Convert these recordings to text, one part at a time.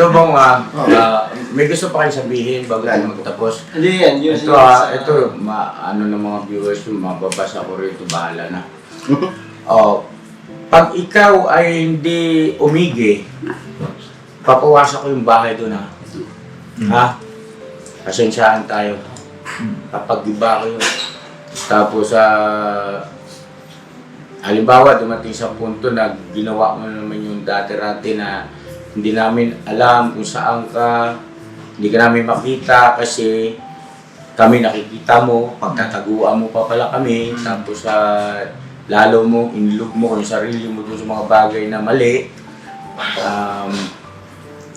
Ito bang, may gusto pa kayo sabihin bago tayo magtapos? Hindi yan. Ito, ano ng mga viewers yung mababasa ko rito, bahala na. Pag ikaw ay hindi umigi, papawasan ko yung bahay doon, ha? Ha? Pasensyaan tayo. Kapag iba ko yun. Tapos, halimbawa, dumating sa punto na ginawa mo naman yung dati-rati na hindi namin alam kung saan ka, hindi ka namin makita kasi kami nakikita mo, pagtataguan mo pa pala kami, tapos lalo mo, inlook mo yung sarili mo dun sa mga bagay na mali,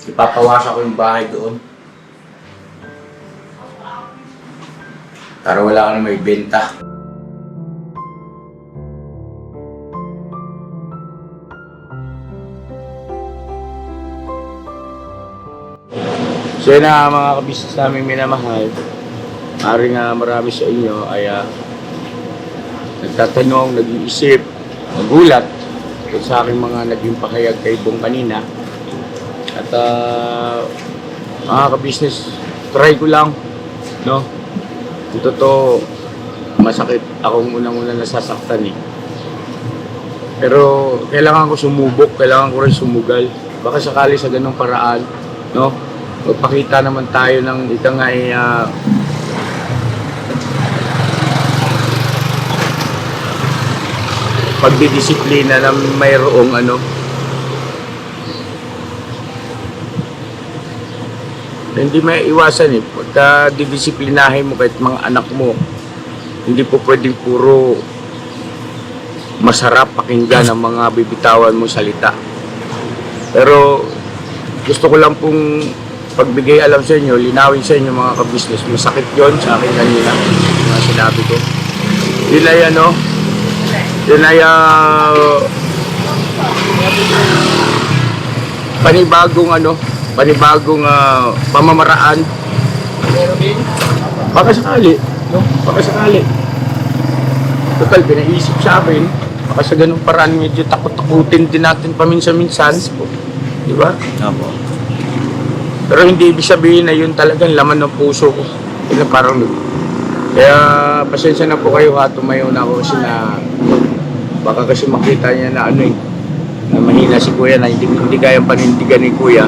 ipapawasan ko yung bahay doon. Para wala ka na may benta. So yun na mga kabisnes namin minamahal. Maaaring marami sa inyo ay nagtatanong, nag-iisip, nagulat sa aking mga naging pakayag kay Bong kanina. At mga kabisnes, try ko lang, no? Ito to, masakit. Akong unang-una nasasaktan eh. Pero kailangan ko sumubok, kailangan ko rin sumugal. Baka sakali sa ganung paraan, no? Magpakita naman tayo ng ika nga pagdidisiplina na mayroong hindi may iwasan eh. Pagka didisiplinahin mo kahit mga anak mo, hindi po pwedeng puro masarap pakinggan ang mga bibitawan mong salita. Pero gusto ko lang pong pagbigay alam sa inyo, linawin sa inyo mga kabisnes, masakit yon sa akin kanina, mga sinabi ko. Yun ay panibagong pamamaraan. Baka sakali, no? Baka sakali. Total, pinaisip sa akin, baka sa ganung paraan medyo takot-takutin din natin paminsan-minsan. Di ba? Opo. Pero hindi ibig sabihin na yun talagang laman ng puso ko. Yun parang kaya pasensya na po kayo ha, tumayo na ako kasi na baka kasi makita niya na na mahina si Kuya na hindi kayang panindigan ni Kuya.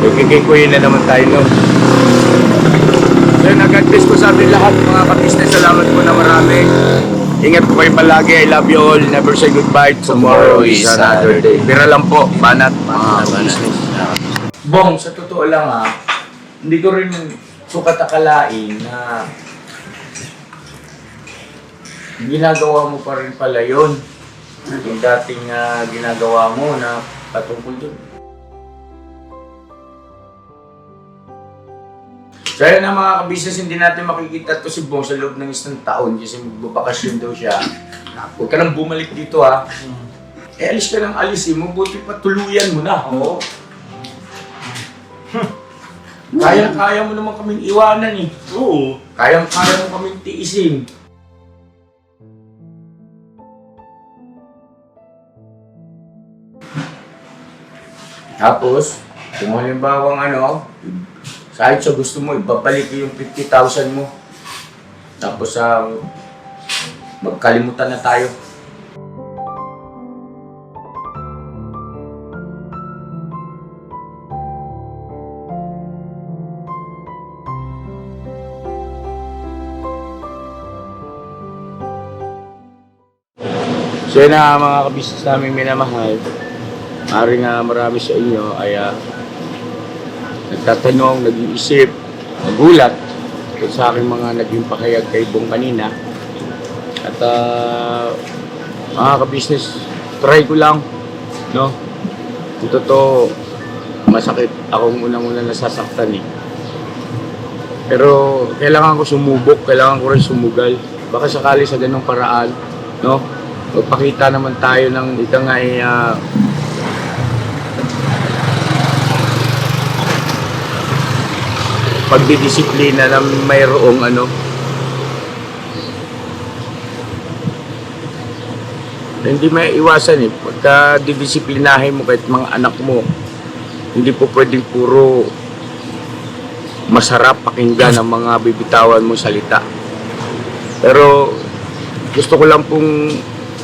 Kay Kuya na naman tayo no. So nag-advise ko sa atin lahat mga kabisnes, salamat po na marami. Ingat po kayo palagi, I love you all, never say goodbye, tomorrow is another day. Pira lang po, banat mga kabisnes. Bong, sa totoo lang hindi ko rin sukat akalain na ginagawa mo pa rin pala yun. Yung dating ginagawa mo na patungkol dun. So yun na mga kabisnes, hindi natin makikita to si Bong sa loob ng isang taon kasi magbabakasyon daw siya. Huwag ka nang bumalik dito alis ka nang alisin mo, buti pa tuluyan mo na. Oo. Kaya mo naman kaming iwanan eh. Oo. Kaya mo kaming tiisin. Tapos, kung halimbawa kahit sa gusto mo, ibabalik yung 50,000 mo. Tapos, magkalimutan na tayo. So yun na mga kabisnes namin minamahal. Maaaring marami sa inyo ay nagtatanong, nag-iisip, nagulat sa aking mga naging pakayag kay Bong kanina. At mga kabisnes, try ko lang, no? Ito to, masakit. Akong unang-una nasasaktan eh. Pero kailangan ko sumubok, kailangan ko rin sumugal. Baka sakali sa ganung paraan, no? Magpakita naman tayo ng ika nga pagdidisiplina na mayroong hindi may iwasan eh. Pagka didisiplinahin mo kahit mga anak mo, Hindi po pwedeng puro masarap pakinggan ang mga bibitawan mong salita. Pero gusto ko lang pong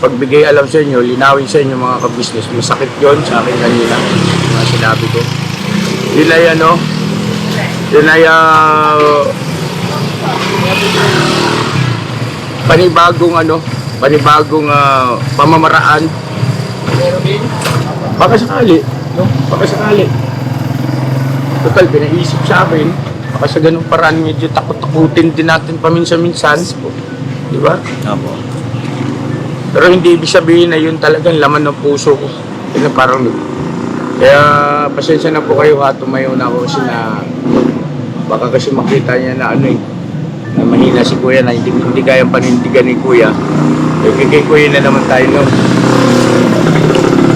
pagbigay alam sa inyo, linawin sa inyo mga ka-business. Masakit yon sa akin kanina, mga sinabi ko. Yun ay panibagong pamamaraan. Baka sakali, no? Baka sakali. Total, pinaisip sa akin. Baka sa ganung paraan, medyo takot-takutin din natin paminsan-minsan. Di ba? Opo. Pero hindi ibig sabihin na yun talagang laman ng puso ko. Yun ang parang... Kaya pasensya na po kayo ha, tumayo na ako kasi na... Baka kasi makita niya na na mahina si Kuya na hindi kayang panindigan ni Kuya. Kay Kuya na naman tayo, no?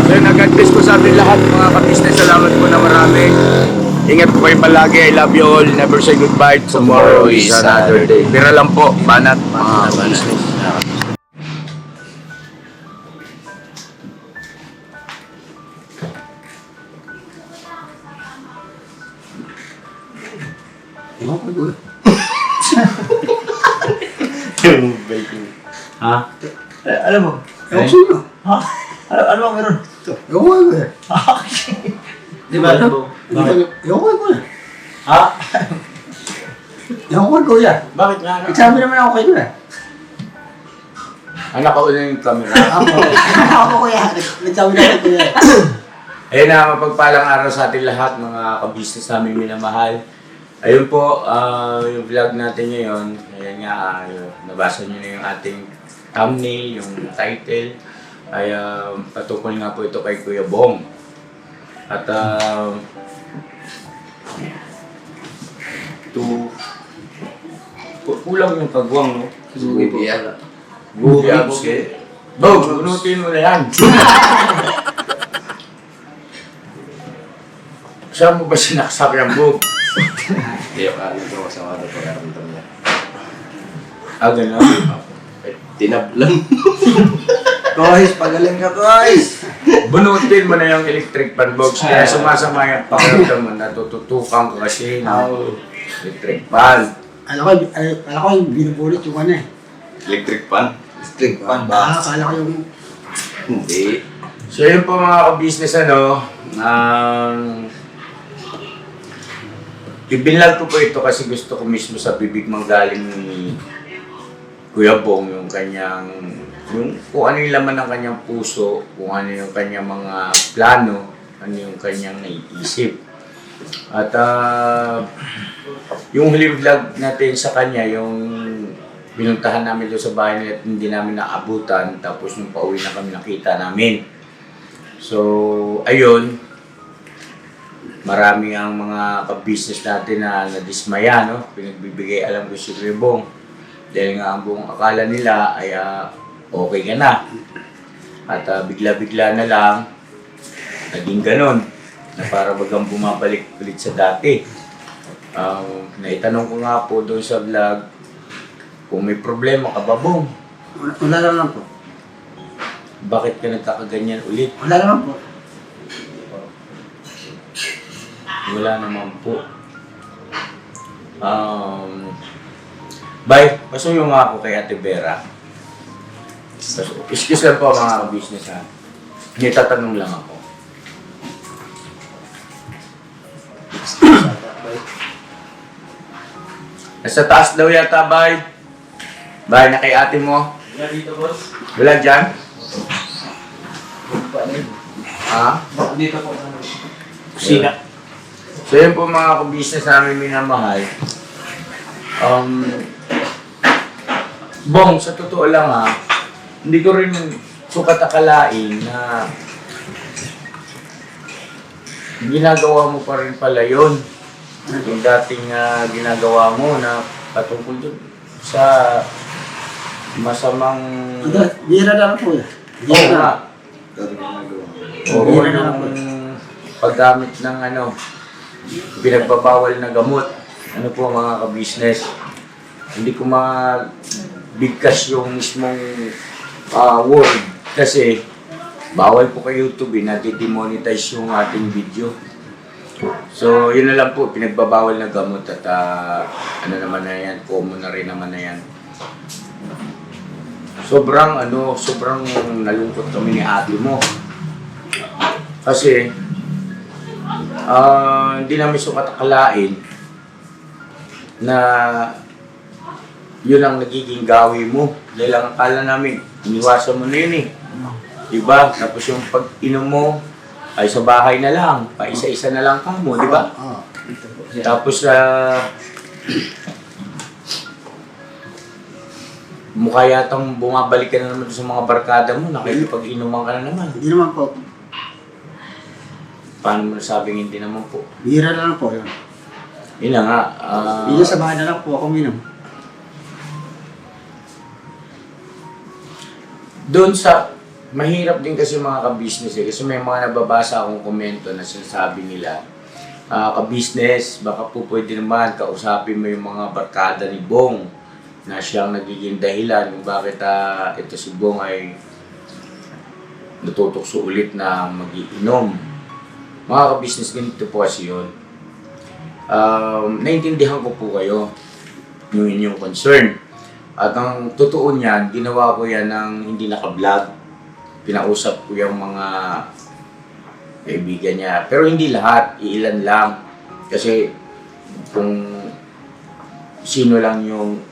So, God bless po sa atin lahat, mga ka-business. Salamat po na marami. Ingat po kayo palagi. I love you all. Never say goodbye. Tomorrow is another day. Pira lang po. Banat, mga ka-business. Yung baking. Ha? Alam mo? Ewan ko sa'yo. Ha? Ano ang meron? Ewan ko eh. Di ba alam mo? Ewan ko eh. Ha? Ewan ko kuya. Bakit nga? Nagsabi naman ako kayo eh. Anak ko na yung camera. Ako kuya. Nagsabi naman kuya. Ayun na, mapagpalang araw sa ating lahat, mga ka-business namin minamahal. Ayun po, yung vlog natin ngayon. Ayan nga, nabasa nyo na yung ating thumbnail, yung title. Ay patungkol nga po ito kay Kuya Bong. At kulang yung kagwang, no? Gubi yan. Gubi abs eh. Bog, bunutin mo na yan. Saan mo ba sinaksak yung bog? Hindi ako alam ko sa mga pagkaramdam niya. Gano'n. Tinablan. Guys, pagaling ka guys. Bunutin mo na yung electric fan box. Kaya sumasama yung pakiramdam mo. Natututukan ka kasi ng electric fan. Alam ko yung binubulit yung ano eh. Electric fan? String fan ba? Akala ko yung... Hindi. So yun po mga ka-business ibinlag ko po ito kasi gusto ko mismo sa bibig manggaling ni Kuya Bong yung kanyang kung ano yung laman ng kanyang puso, kung ano yung kanyang mga plano, ano yung kanyang naiisip. At yung huling vlog natin sa kanya, yung binuntahan namin doon sa bahay nila at hindi namin naabutan, tapos nung pauwi na kami nakita namin. So, ayun, marami ang mga ka-business natin na nadismaya, no? Pinagbibigay alam ko si Kuya Bong. Dahil nga ang buong akala nila ay okay ka na. At bigla-bigla na lang, naging ganon. Na para bagang bumabalik ulit sa dati. Naitanong ko nga po doon sa vlog, kung may problema ka ba, Bong? Wala naman po. Bakit ka nagkakaganyan ulit? Wala naman po. Wala naman po. Bye. Pasuyo nga ako kay Ate Vera. Excuse lang po mga business ha. May tatanong lang ako. Nasa taas daw yata, bye. Bye na kay ate mo. Wala dito, boss. Wala dyan? Ha? Dito po. Kusina. So yun po mga ka-business namin minamahal. Bong, sa totoo lang ha, hindi ko rin sukat akalain na ginagawa mo pa rin pala yun. Yung dating ginagawa mo na patungkol dun sa masamang... Bira na lang po eh. Oo nga. Oo, Bira na lang po. yung paggamit ng pinagbabawal na gamot. Ano po mga ka-business. Hindi ko mabigkas yung mismong word. Kasi bawal po kay YouTube na demonetize yung ating video. So, yun na lang po, pinagbabawal na gamot at ano naman na yan, common na rin naman na yan. Sobrang nalungkot kami ni ate mo. Kasi, hindi namin sukat akalain na yun ang nagiging gawi mo. Dahil ang akala namin, iniwasan mo na yun eh. Diba? Tapos yung pag-inom mo, ay sa bahay na lang, pa isa-isa na lang kamo, di ba? Oo. Tapos mukha yatang bumabalik ka na naman sa mga barkada mo, nakikipag-inuman ka na naman. Hindi naman po. Paano mo nasabing hindi naman po? Bihira na lang po yun. Yun na nga. Hindi sa bahay na lang po ako minom. Doon sa, mahirap din kasi mga ka-business eh. Kasi may mga nababasa akong komento na sinasabi nila, ka-business, baka po pwede naman kausapin mo yung mga barkada ni Bong na siyang nagiging dahilan kung bakit ito si Bong ay natutokso ulit na mag-iinom. Mga ka-business, ganito po kasi yun. Naintindihan ko po kayo yung inyong concern. At ang totoo niyan, ginawa ko yan ng hindi naka-vlog. Pinausap ko yung mga kaibigan niya. Pero hindi lahat, iilan lang. Kasi kung sino lang yung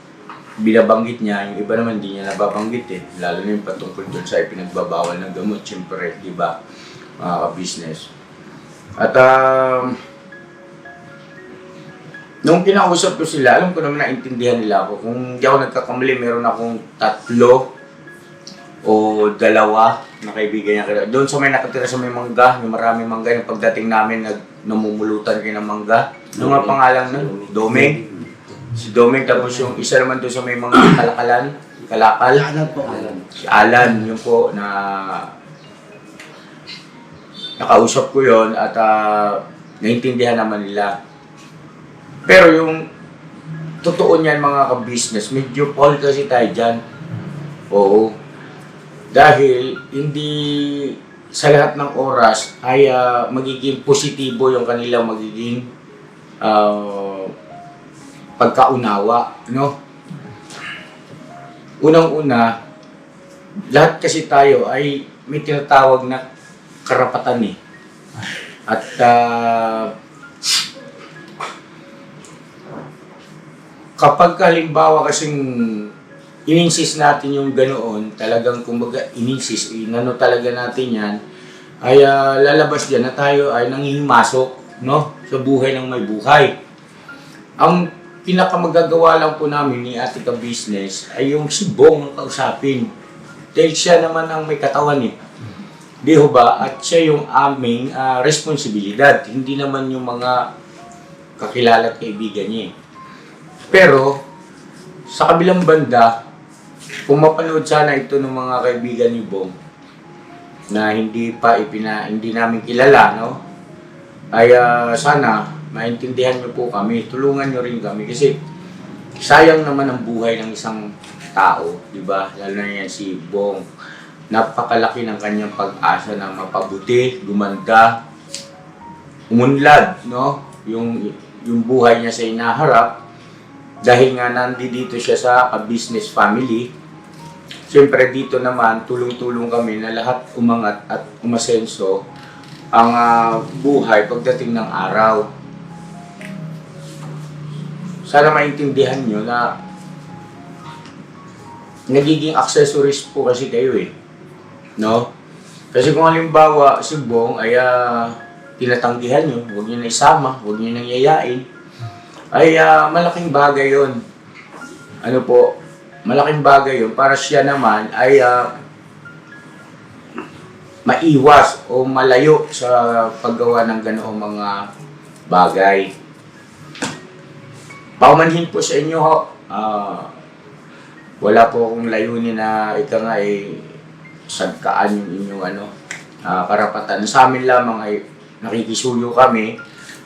binabanggit niya, yung iba naman hindi niya nababanggit eh. Lalo na yung patungkol doon sa ipinagbabawal ng gamot, siyempre, di ba, mga ka-business. At nung kinausap ko sila, alam ko naman naintindihan nila ako. Kung di ako nagkakamali, meron akong 3 o 2 na kaibigan niya. Doon sa may nakatira sa may mangga, yung maraming mangga, yung pagdating namin, namumulutan kayo ng mangga. Ano nga pangalan nun? Domeng. Si Domeng, tapos yung isa naman doon sa may mga kalakal. Alam po. Si Alan, yun po, na nakausap ko yon at naintindihan naman nila. Pero yung totoo niyan mga ka-business, medyo Paul kasi tayo dyan. Oo. Dahil hindi sa lahat ng oras ay magiging positibo yung kanilang magiging pagkaunawa. No? Unang-una, lahat kasi tayo ay may tinatawag na karapatan eh. At kapag halimbawa kasing in-insist natin yung ganoon, talagang kumbaga in-insist, inano talaga natin yan, ay lalabas dyan na tayo ay nangihimasok, no? Sa buhay ng may buhay. Ang pinakamagagawa lang po namin ni Ate Ka-Business ay yung si Bong ang kausapin. Dahil siya naman ang may katawan eh. Di ho ba? At siya yung aming responsibilidad. Hindi naman yung mga kakilala at kaibigan niya. Pero, sa kabilang banda, kung mapanood sana ito ng mga kaibigan ni Bong na hindi namin kilala, no? Ay sana maintindihan niyo po kami, tulungan niyo rin kami kasi sayang naman ang buhay ng isang tao, di ba? Lalo na yan si Bong. Napakalaki ng kanyang pag-asa na mapabuti, gumanda, umunlad, no? Yung buhay niya sa inaharap dahil nga nandito siya sa ka-business family. Siyempre dito naman tulong-tulong kami na lahat umangat at umasenso ang buhay pagdating ng araw. Sana maintindihan nyo na nagiging accessories po kasi kayo eh. No? Kasi kung halimbawa si Bong ay tinatanggihan nyo, huwag nyo na isama, huwag nyo nang yayain, ay malaking bagay yon. Ano po, malaking bagay yon para siya naman ay maiwas o malayo sa paggawa ng ganoong mga bagay. Paumanhin po sa inyo ho, wala po akong layunin na ika nga ay sagkaan yung inyong karapatan. Sa amin lamang ay nakikisuyo kami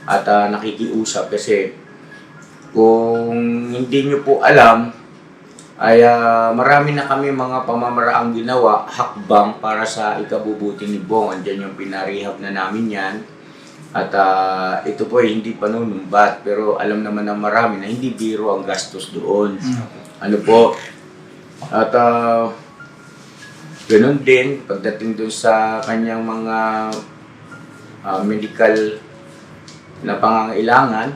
at nakikiusap kasi kung hindi nyo po alam ay marami na kami mga pamamaraang ginawa, hakbang para sa ikabubuti ni Bong. Andiyan yung pinarehab na namin yan. At ito po ay hindi panunumbat, pero alam naman ng marami na hindi biro ang gastos doon. Ano po? At ganun din, pagdating doon sa kanyang mga medical na pangangailangan,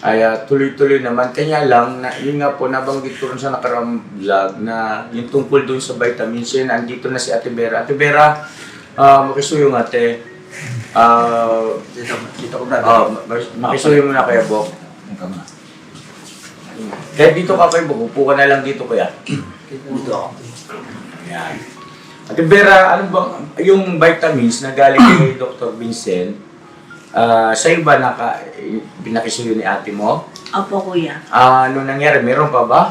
ay tuloy-tuloy naman. Kanya lang, na, yun nga po, nabanggit ko rin sa nakarang vlog na yung tungkol doon sa vitamins, yun, andito na si Ate Vera. Ate Vera, makisuyong ate. Dito ko brother. Makisuyong mo na kaya, Bok. Kaya dito ka kayo, Bok. Upo ka na lang dito, kuya. Dito ako. Ayan. Ate Vera, ano bang, yung vitamins na galing kay Dr. Vincent, sa iba pinakisuyo ni ate mo? Opo, kuya. Ano nangyari? Meron pa ba?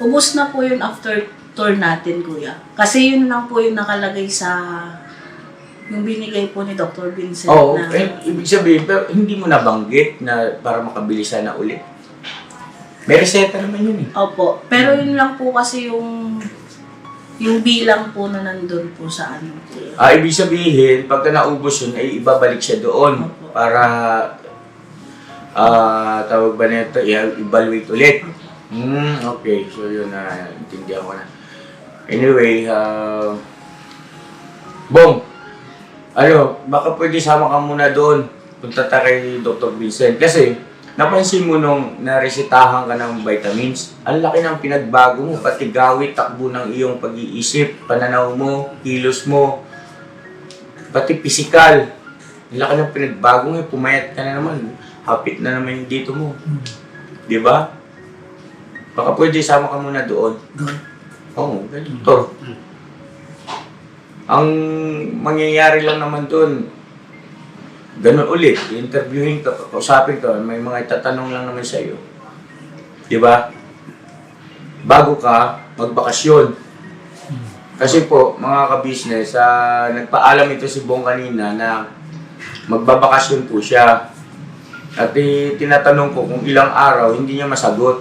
Ubus na po yun after tour natin, kuya. Kasi yun lang po yung nakalagay sa yung binigay po ni Dr. Vincent Oo, na... ibig sabihin, pero hindi mo nabanggit na para makabilisan na ulit. May reseta naman yun eh. Opo. Pero yun lang po kasi yung bilang po na nandun po sa ano, kuya. Ibig sabihin, pagka naubos yun, ay ibabalik siya doon Opo. para tawag ba nito, i-evaluate ulit. Okay. So yun na, intindihan ko na. Anyway, Bong, baka pwede sama ka muna doon. Punta tayo kay Dr. Vincent. Kasi, napansin mo nung naresitahan ka ng vitamins, ang laki ng pinagbago mo, pati gawit, takbo ng iyong pag-iisip, pananaw mo, kilos mo, pati pisikal. Ang laki ng pinagbago mo, pumayat ka na naman, hapit na naman yung dito mo. Di ba? Baka pwede sama ka muna doon. Doon. Oo, ganito. Ang mangyayari lang naman doon, ganun ulit, interviewing ka, kausapin ka, may mga itatanong lang naman sa iyo. Di ba? Bago ka magbakasyon. Kasi po, mga ka-business, nagpaalam ito si Bong kanina na magbabakasyon po siya. At tinatanong ko kung ilang araw, hindi niya masagot.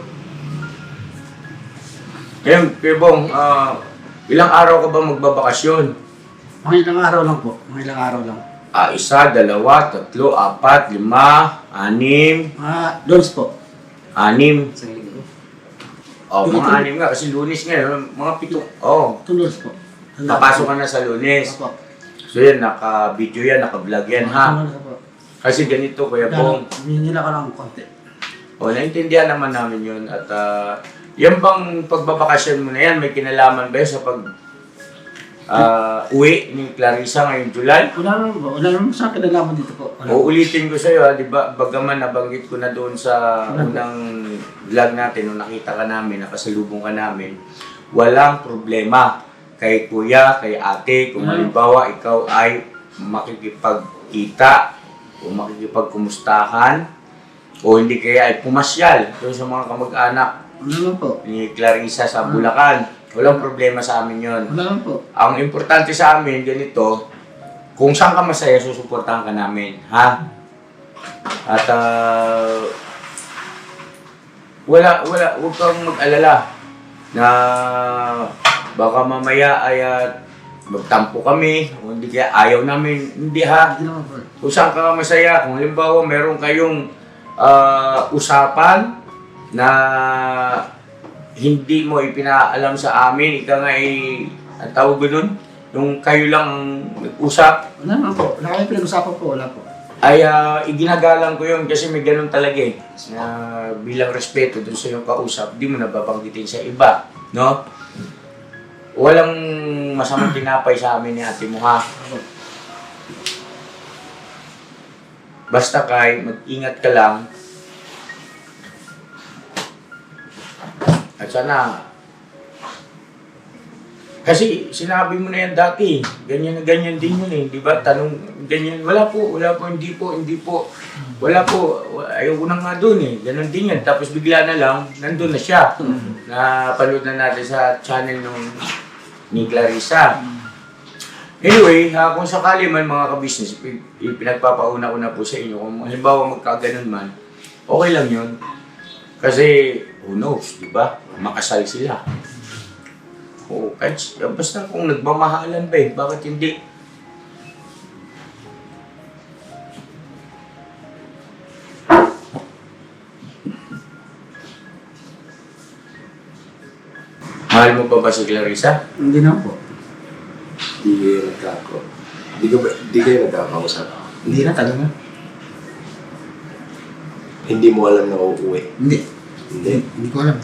Ngayon, Kuya Bong, ilang araw ka ba magbabakasyon? Mga ilang araw lang po. Mga ilang araw lang. 1, 2, 3, 4, 5, 6, Doons po. 6. Sa linggo. Mga 6 nga kasi Lunes ngayon, mga 7. Tulos po. Papasok ka na sa Lunes. Opo. So yan, naka-video yan, naka-vlog yan ha. Kasi ganito, Kuya Bong. Hinila ka lang konti. Naintindihan naman namin yun. At yan bang pagbabakasyon mo na yan, may kinalaman ba yun sa uwi ni Clarissa ngayong July? Wala naman po. Wala naman sa kinalaman dito po. Wala. Uulitin ko sa'yo, di ba, bagaman nabanggit ko na doon sa unang vlog natin, nung nakita ka namin, nakasalubong ka namin, walang problema kay kuya, kay ate, kung halimbawa ikaw ay makikipagkita o makikipagkumustahan o hindi kaya ay pumasyal doon sa mga kamag-anak Wala naman po. ni Clarissa sa Bulacan. Walang problema sa amin yon. Wala naman po. Ang importante sa amin, ganito, kung saan ka masaya, susuportahan ka namin, ha? At huwag kang mag-alala na baka mamaya ay magtampo kami, o hindi kaya ayaw namin, hindi ha? Hindi naman po. Kung saan ka masaya, kung halimbawa meron kayong usapan na hindi mo ipinaalam sa amin, ika nga ang tawag doon, yung kayo lang nag-usap, Wala naman po. Wala kayo pinag-usapan po. Wala po. ay iginagalang ko yun kasi may ganun talaga eh. Na bilang respeto dun sa yung kausap, di mo nababanggitin sa iba, no? Walang masamang tinapay sa amin ni ate mo ha. Basta kay, mag-ingat ka lang. At sana, kasi sinabi mo na yan dati, ganyan na ganyan din yun eh, di ba? Tanong, ganyan, wala po, hindi po, wala po, ayaw ko na nga dun eh, ganun din yan. Tapos bigla na lang, nandun na siya. Napanood na natin sa channel ni Clarissa. Anyway, kung sakali man mga ka-business, pinagpapauna-una po sa inyo, kung halimbawa magkaganon man, okay lang yun. Kasi, who knows, di ba? Makasal sila. Oo, kahit basta kung nagmamahalan ba eh, bakit hindi? Mahal mo ba si Clarissa? Hindi na po. Di kayo nagkakausap. Hindi na talaga. Hindi mo alam na uuwi. Hindi. Hindi. Hindi ko alam.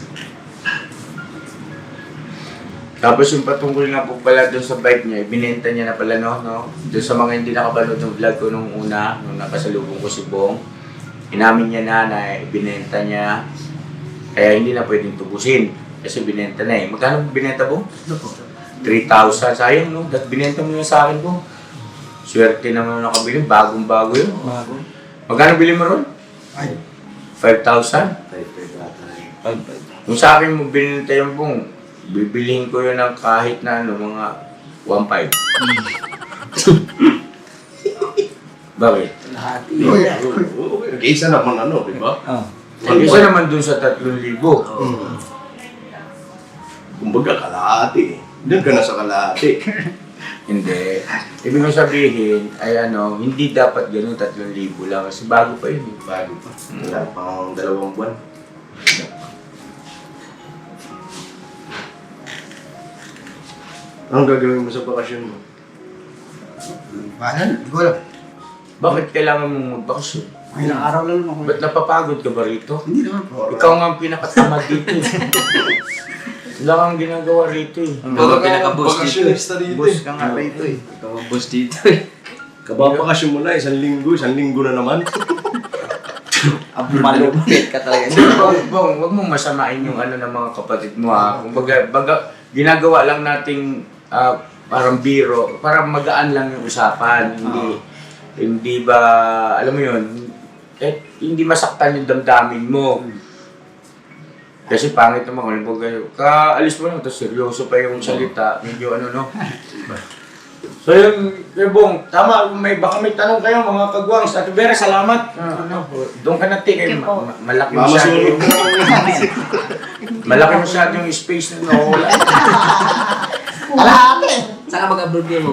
Tapos yung patungkol nga po pala doon sa bike niya, binenta niya na pala no? Doon sa mga hindi nakapanood ng vlog ko nung una, nung nakasalubong ko si Bong, inamin niya na ibinenta niya, kaya hindi na pwedeng tubusin. Kasi binenta na eh. Magkano binenta Bong? Ano po? 3,000. Sayang no? That binenta mo na sa akin Bong. Swerte naman nakabili, bagong-bago yun. Bago. Magkano bili mo ron? Ay. 5,000? Kung sa akin mo binenta yung Bong, bibilihin ko yun ng kahit na mga 1.5. Bakit? Lahati. Isa naman di ba? Oh. Isa naman dun sa 3,000. Kumbaga kalahati. Doon ka na sa kalahati. Hindi. Ibig mo sabihin, ay hindi dapat ganun 3,000 lang kasi bago pa yun. Bago pa. Wala pang 2 buwan. Anong gagawin mo sa bakasyon mo? Bahala na. Hindi ko alam. Bakit kailangan mong magbakasyon? Ilang araw lang naman ako. Ba't napapagod ka ba rito? Hindi naman po. Ikaw nga ang pinakatamad dito eh. Wala kang ginagawa rito eh. Ikaw ang pinaka-boss dito. Bakasyonista dito Boss eh. ka nga rito eh. Ikaw ang boss dito eh. Kababakasyon mo na, 1 linggo na naman. Ang malupit ka talaga. Bong, wag mong masamain yung ng mga kapatid mo ha. Kung baga, ginagawa lang nating parang biro, para magaan lang yung usapan. Hindi ba, alam mo yun, hindi masaktan yung damdamin mo. Kasi pangit naman, kaalis mo lang, tapos seryoso pa yung salita, medyo So yung Bong, tama, baka may tanong kayo mga kagwang. Sa Ate Vera, salamat. Doon ka na Thank you po. malaki masyado Mamasulog yung, malaki masyado yung space na nawala. Kalahati. Saan ka mag-abroad kayo mo?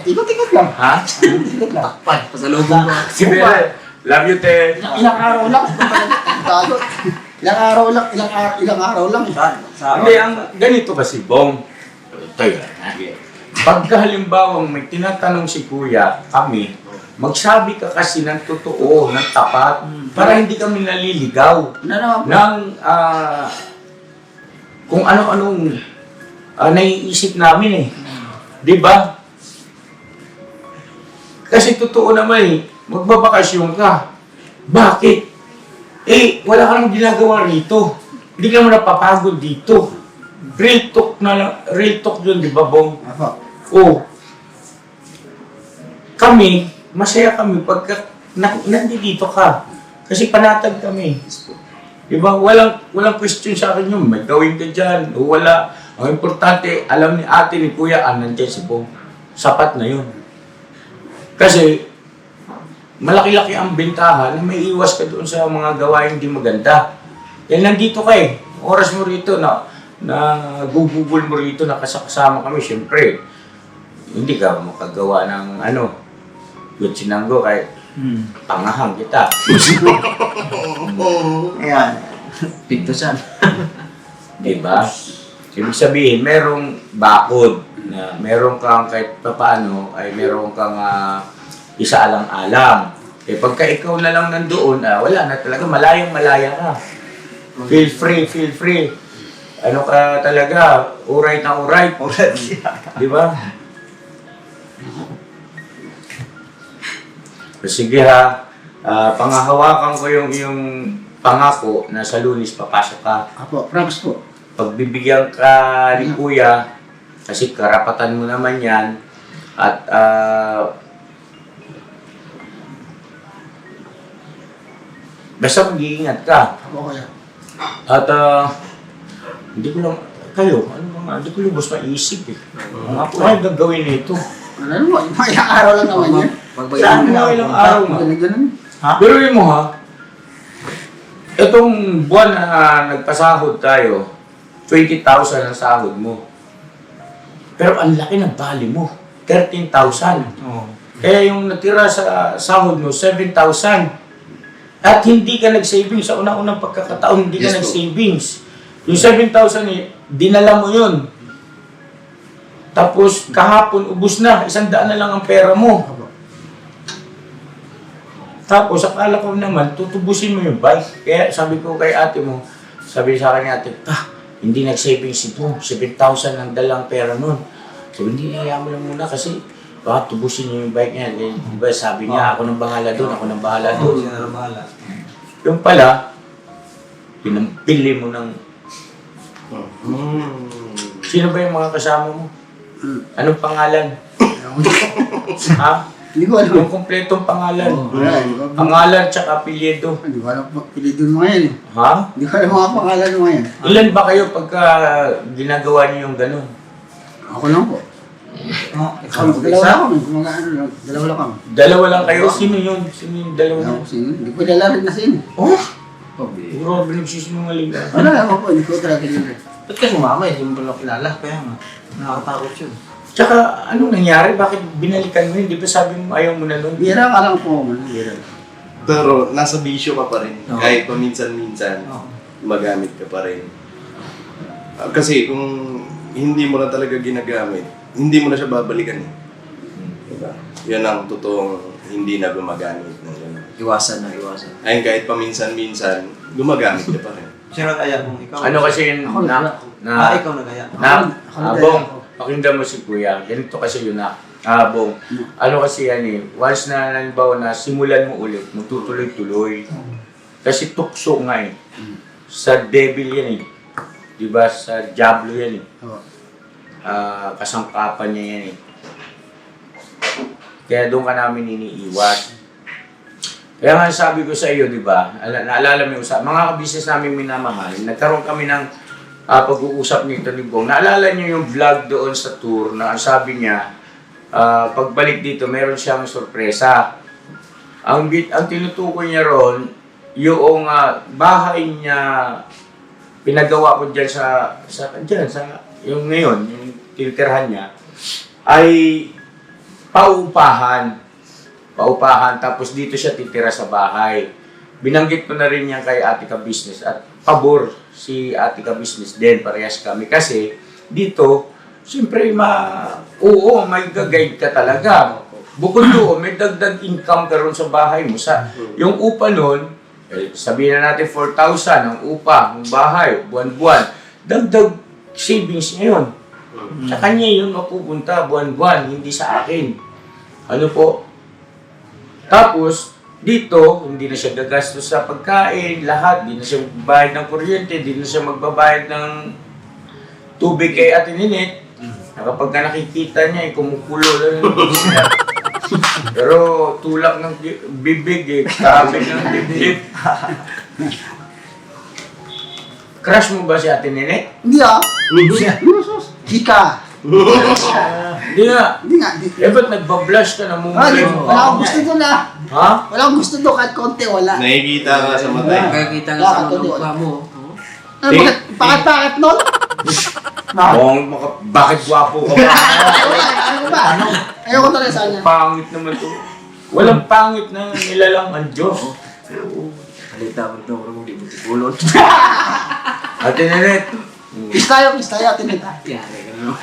Ikot-ikot lang. Ha? Ikot lang. Pasalubong ko. Si Vera, love you, te. Ilang araw lang. Tago. Ilang araw lang. Hindi, ang ganito kasi, Bong. Pagka halimbawang may tinatanong si Kuya, kami, magsabi ka kasi ng totoo, ng tapat, para hindi kami naliligaw ng kung ano-anong naiisip namin eh. Di ba? Kasi totoo naman eh, magbabakasyon ka. Bakit? Wala ka nang ginagawa rito. Hindi ka mo napapagod dito. Real talk na lang, real talk yun, di ba, Bong? Apo. Kami, masaya kami pagka nandito ka. Kasi panatag kami. Diba? Walang question sa akin yun. May gawin ka dyan. O wala. Ang importante, alam ni ate, ni kuya, nandiyan si Bong. Sapat na yun. Kasi, malaki-laki ang bentahan na may iwas ka doon sa mga gawain hindi maganda. Yan, nandito ka eh. Oras mo rito na gugugol mo rito, nakasama kami, syempre. Hindi ka makagawa ng good sinanggo kahit pangahang kita. Ayan. Pintusan. Diba? Ibig sabihin, merong bakod na meron kang kahit papaano ay meron kang isaalang-alang. Pagka ikaw na lang nandoon, wala na talaga, malayang-malaya ka. Feel free. Ano ka talaga, uray na uray. Diba? Sige ha, pangahawakan ko yung pangako na sa Lunes papasok ka. Apo, promise po. Pagbibigyan ka ni Kuya, kasi karapatan mo naman yan, at basta mag-iingat ka. Apo kaya. At hindi ko lang, hindi ko lubos maisip eh. Ano gagawin nito? Ano mo, ilang araw lang naman yan. Saan mo ilang araw nga? Ganun. Pero yun mo ha, itong buwan na nagpasahod tayo, 20,000 ang sahod mo. Pero ang laki ng bali mo, 13,000. Kaya yung natira sa sahod mo, 7,000. At hindi ka nag-savings sa unang-unang pagkakataon, hindi ka Yes, nag-savings. Yung 7,000 dinala mo yun. Tapos kahapon, ubus na. 100 na lang ang pera mo. Tapos akala ko naman, tutubusin mo yung bike. Kaya sabi ko kay ate mo, sabi sa akin ni ate, hindi nag-savings ito. 7,000 ang dalang pera nun. Sabi, hindi, hayaan mo lang muna kasi baka tubusin niyo yung bike niya. Eh, diba, sabi niya, ako nang bahala doon, ako nang bahala doon. Siya na bahala. Yung pala, pinampili mo ng... Sino ba yung mga kasama mo? Anong pangalan? Ha? Hindi ko alam. Yung kompletong pangalan. Wala, hindi ko alam. Pangalan tsaka apelyido. Hindi ko alam pilidon mo ngayon eh. Ha? Hindi ko alam mga pangalan mo ngayon. Ilan ba kayo pagka ginagawa niyo yung ganun? Ako lang po. Ikaw Dalawa lang kami. Kumagaano lang. Dalawa lang kami. Dalawa lang kayo? Sino yun? Sino yung dalawa Ano niyo? ko sino? Hindi ko dala rin na sino. Oh? Grabe nagsisinungaling ka. Wala, ako po. Hindi ko talaga dala. Ba't ka sumama? Hindi mo pala kilala. Kaya nga. Nakakatakot yun. Tsaka anong nangyari? Bakit binalikan mo yun? Di ba sabi mo ayaw mo na nun? Bira ka lang po. Bira. Pero nasa bisyo ka pa rin. Oo. Kahit paminsan-minsan, Oo. gumagamit ka pa rin. Kasi kung hindi mo na talaga ginagamit, hindi mo na siya babalikan. Diba? Yan ang totoong hindi na gumagamit ng gano'n. Iwasan na, iwasan. Ayun, kahit paminsan-minsan, gumagamit ka pa rin. Sino kaya kung ikaw? Ano kasi yun Ako na... Ikaw na kaya. Bong, pakinggan mo si Kuya. Ganito kasi yun na. Bong, ano kasi yan eh. Once na halimbawa na simulan mo ulit, magtutuloy-tuloy. Kasi tukso nga eh. Sa devil yan eh. Diba? Sa Diablo yan eh. Kasangkapan niya yan eh. Kaya doon ka namin iniiwas. Kaya nga sabi ko sa iyo, di ba? Naalala mo yung mga kabisnes namin minamahal, nagkaroon kami ng pag-uusap nito ni Bong. Naalala niyo yung vlog doon sa tour na ang sabi niya, pagbalik dito, meron siyang sorpresa. Ang tinutukoy niya ron, yung bahay niya, pinagawa ko dyan sa yung ngayon, yung tinitirhan niya, ay paupahan, tapos dito siya titira sa bahay. Binanggit ko na rin yan kay Ate Ka Business at pabor si Ate Ka Business din, parehas kami. Kasi dito, siyempre may guide ka talaga. Bukod doon, may dagdag income ka ron sa bahay mo. Yung upa nun, sabihin na natin 4,000 ang upa, ang bahay, buwan-buwan. Dagdag savings niya yun. Sa kanya yun mapupunta buwan-buwan, hindi sa akin. Ano po? Tapos, dito, hindi na siya gagastos sa pagkain, lahat. Hindi na siya magbabayad ng kuryente, hindi na siya magbabayad ng tubig kay Ate Ninit. Kapag nakikita niya, kumukulo lang yung niya. Pero tulak ng bibig kabig ng dibdib. Crush mo ba si Ate Ninit? Hindi Hika. Hindi nga. Hindi nga. Eh, ba't nagbablush ka na mumuli mo? Wala akong gusto doon ah. Ha? Wala akong gusto doon kahit konti, wala. Nakikita ka sa mata. Nakikita nga sa mga mukha mo. Ano, bakit nun? Bakit gwapo ka ba? Ano ba? Ayoko talaga sa kanya. Pangit naman to. Walang pangit na nilalang ang Diyos. Halita mo ito, kung di mo tipulot. Ate Ninit, Kiss tayo, tinita. Yari ka naman.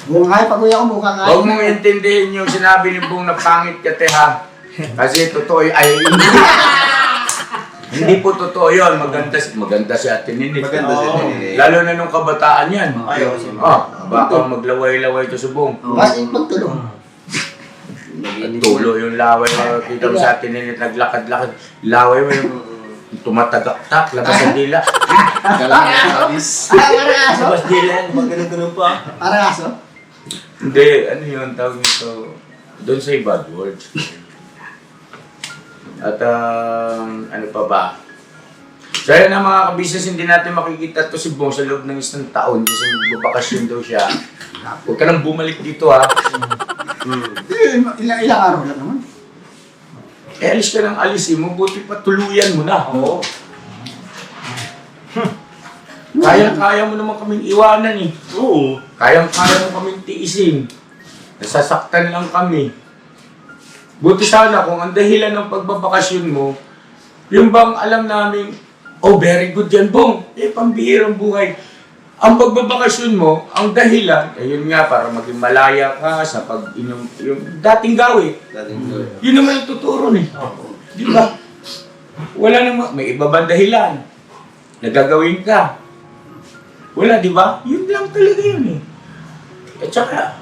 Mukhang pag-uwi ako, mukhang huwag mong intindihin yung sinabi ni Bong na pangit ka, te, ha? Kasi totoo hindi po totoo yun. Maganda si Ate Ninit. Maganda si Ate Ninit. Lalo na nung kabataan yan. Ayaw kasi Baka maglaway-laway to sa Bong. Bakit magtulong? Tulo yung laway. Kita mo sa Ate Ninit, naglakad-lakad. Laway mo yung tumatagak-tak, labas ang dila. Parang aso? Labas dila. Ganun pa. Parang aso? Hindi, ano yun, tawag nito, doon sa bad words. At ano pa ba? So yun ang mga kabisnes, hindi natin makikita to si Bong sa loob ng isang taon kasi magbabakasyon daw siya. Huwag ka nang bumalik dito ha. Ilang araw lang naman. Eh alis ka ng alisin mo, buti pa tuluyan mo na. Oo. Kaya mo naman kaming iwanan eh. Oo. Kaya mo kaming tiisin. Nasasaktan lang kami. Buti sana kung ang dahilan ng pagbabakasyon mo, yung bang alam namin Oh, very good yan, Bong. Pambihirang buhay. Ang pagbabakasyon mo, ang dahilan, ayun nga, para maging malaya ka sa pag-inom, yung dating gawi. Yun naman ang tuturo eh. Di ba? Wala naman, may iba bang dahilan na gagawin ka. Wala, di ba? Yun lang talaga yun eh. At saka,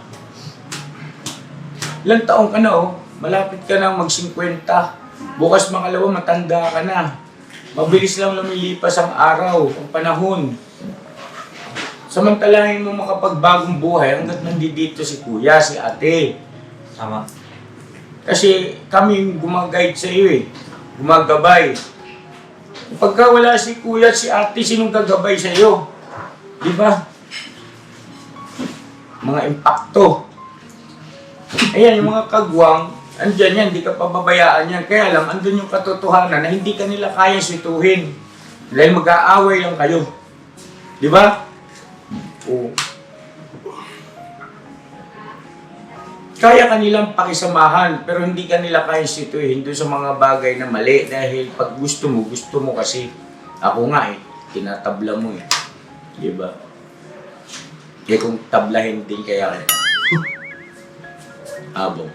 ilang taong ka na oh, malapit ka na mag-50. Bukas makalawa, matanda ka na. Mabilis lang lumilipas ang araw, ang panahon. Samantalahin mo makapagbagong buhay hanggat nandito si kuya, si ate. Tama. Kasi kami yung gumaguide sa iyo eh. Gumagabay. Pagka wala si kuya at si ate, sinong gagabay sa iyo? Di ba? Mga impakto. Ayan, yung mga kagwang, andyan yan, hindi ka pababayaan yan. Kaya lang, andun yung katotohanan na hindi ka nila kaya situhin. Dahil mag-aaway lang kayo. Di ba? Oo. Kaya kanilang pakisamahan, pero hindi kanila kaya situhin doon sa mga bagay na mali. Dahil pag gusto mo kasi. Ako nga eh, tinatabla mo eh. Di ba? Kung tablahin din kaya kita. Abong.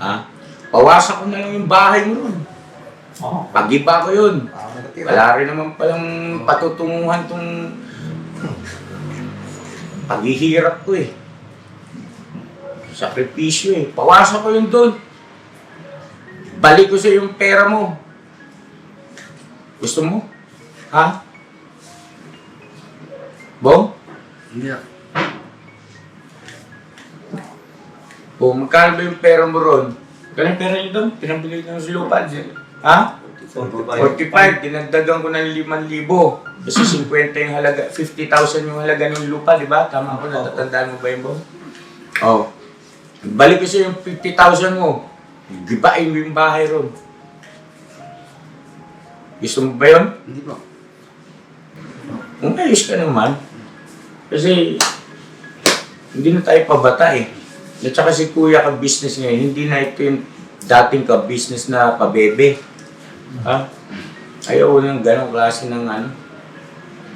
Ha? Pawasan ko na lang yung bahay mo ron. Pag-iba ko yun. Wala rin naman palang patutunguhan tong paghihirap ko eh. Sakripisyo eh. Pawasan ko yun doon. Balik ko sa yung pera mo. Gusto mo? Ha? Bong? Hindi na. O, magkano ba yung pera mo ron? Kailan pera nyo doon? Pinabili ko sa lupa. Ha? 45. Dinagdagan ko ng 5,000. Kasi 50 yung halaga, 50,000 yung halaga ng lupa, di ba? Tama ko, natatandaan mo ba yun, Bong? Oo. Balik ko sa yung 50,000 mo. Gibain mo yung bahay ron. Gusto mo ba yun? Hindi po. Umayos ka naman. Kasi hindi na tayo pabata eh. At saka si kuya ka-business ngayon, hindi na ito yung dating ka-business na pabebe. Ha? Ayaw ko ng ganong klase ng ano.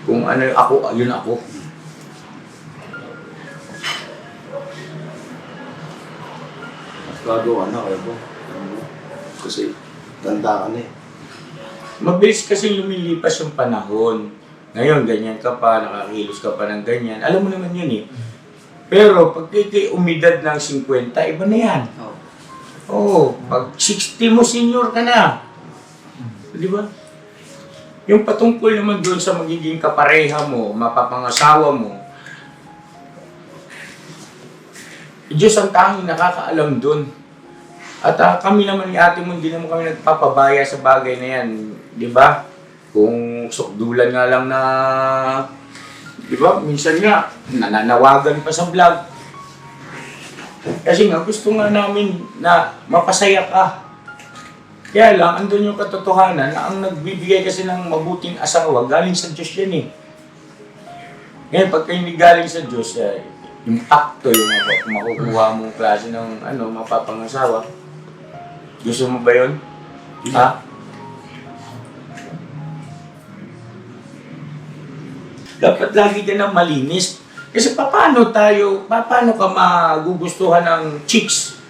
Kung ano ako, yun ako. Gagawa na kayo po. Kasi tanda ka na eh. Mabilis kasi lumilipas yung panahon. Ngayon, ganyan ka pa, nakakilos ka pa ng ganyan. Alam mo naman yun eh. Pero pag umidad ng 50, iba na yan. Oo, pag 60 mo, senior ka na. Di ba? Yung patungkol naman doon sa magiging kapareha mo, mapapangasawa mo, Diyos ang tanging nakakaalam doon. At kami naman ni ate mo, hindi naman kami nagpapabaya sa bagay na yan. Di ba? Kung sukdulan nga lang na, di ba? Minsan nga, nananawagan pa sa vlog. Kasi nga, gusto nga namin na mapasaya ka. Kaya lang, andun yung katotohanan na ang nagbibigay kasi ng mabuting asawa, galing sa Diyos yan eh. Ngayon, pagka hindi galing sa Diyos, impacto yung makukuha mong klase ng mapapangasawa. Gusto mo ba yun? Ha? Dapat lagi ka nang malinis. Kasi paano ka magugustuhan ng chicks?